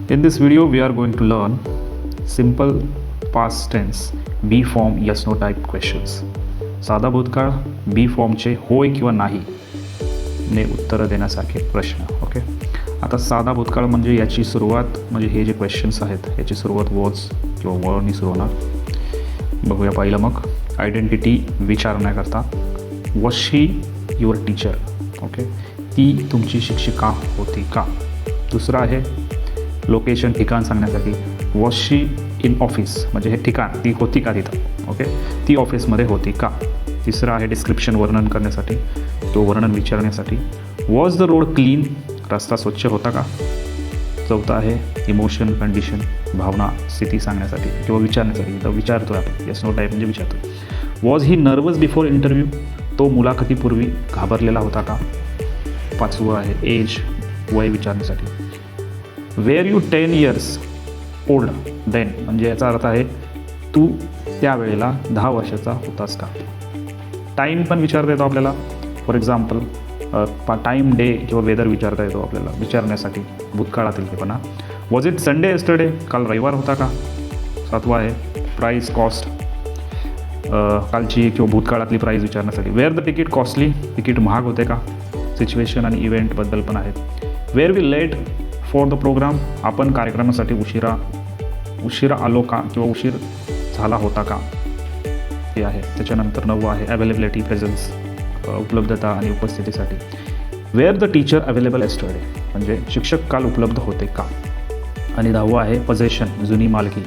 In this video, we are going to learn simple past tense B form yes no type questions. साधा भूतकाळ बी फॉर्मचे होय किंवा नाही ने उत्तरं देण्यासारखे प्रश्न. ओके, आता साधा भूतकाळ म्हणजे याची सुरुवात म्हणजे हे जे क्वेश्चन्स आहेत याची सुरुवात वॉज किंवा वरनी सुरू होणार. बघूया पहिलं मग आयडेंटिटी विचारण्याकरता was she your teacher. Okay, ती तुमची शिक्षिका होती का. दुसरं आहे लोकेशन ठिकाण सांगण्यासाठी वॉज शी इन ऑफिस म्हणजे हे ठिकाण ती होती का तिथं. ओके, ती ऑफिसमध्ये होती का. तिसरं आहे डिस्क्रिप्शन वर्णन करण्यासाठी तो वर्णन विचारण्यासाठी वॉज द रोड क्लीन रस्ता स्वच्छ होता का. चौथा आहे इमोशन कंडिशन भावना स्थिती सांगण्यासाठी किंवा विचारण्यासाठी तर विचारतो आपण येस नो टाईप म्हणजे विचारतो. Was he nervous before interview तो मुलाखतीपूर्वी घाबरलेला होता का. पाचवं आहे एज वय विचारण्यासाठी. Were you 10 years old then म्हणजे याचा अर्थ आहे तू त्यावेळेला 10 वर्षाचा होतास का. टाईम पण विचारता येतो आपल्याला. फॉर एक्झाम्पल टाईम डे किंवा वेदर विचारता येतो आपल्याला विचारण्यासाठी भूतकाळातील ते पण. वॉज इट संडे येस्टरडे काल रविवार होता का. सातवा आहे प्राईस कॉस्ट कालची किंवा भूतकाळातली प्राईस विचारण्यासाठी. Were the ticket costly ticket महाग होते का. सिच्युएशन आणि इव्हेंटबद्दल पण आहेत. Were we late for the program आपण कार्यक्रमासाठी उशिरा आलो का किंवा उशीर झाला होता का हे आहे. त्याच्यानंतर 9वं आहे अवेलेबिलिटी प्रेझन्स उपलब्धता आणि उपस्थितीसाठी. Where the teacher available yesterday म्हणजे शिक्षक काल उपलब्ध होते का. आणि 10वं आहे पजेशन जुनी मालकी.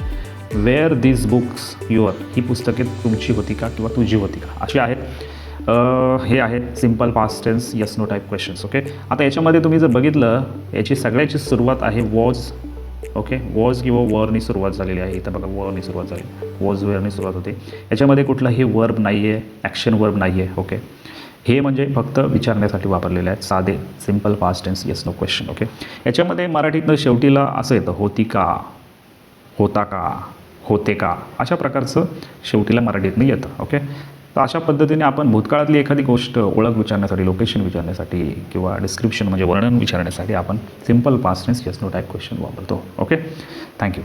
वेअर दिस बुक्स युअर ही पुस्तके तुमची होती का किंवा तुझी होती का. अशी आहेत. हे आहेत simple past tense yes no type questions. Okay, आता याच्यामध्ये तुम्ही जर बघितलं याची सगळ्याची सुरुवात आहे वॉज. ओके, वॉज किंवा वरनी सुरुवात झालेली आहे. इथं बघा वरनी सुरुवात झाली वॉज वेअरनी सुरुवात होते. याच्यामध्ये कुठलाही वर्ब नाही आहे ॲक्शन वर्ब नाही आहे. ओके, हे म्हणजे फक्त विचारण्यासाठी वापरलेले आहेत साधे simple past tense yes no question. Okay, याच्यामध्ये मराठीतनं शेवटीला असं येतं होती का होता का होते का अशा प्रकारचं शेवटीला मराठीतनं येतं. ओके, तर अशा पद्धतीने आपण भूतकाळातली एखादी गोष्ट ओळख विचारण्यासाठी लोकेशन विचारण्यासाठी किंवा डिस्क्रिप्शन म्हणजे वर्णन विचारण्यासाठी आपण simple past tense yes no type question वापरतो. Okay, thank you.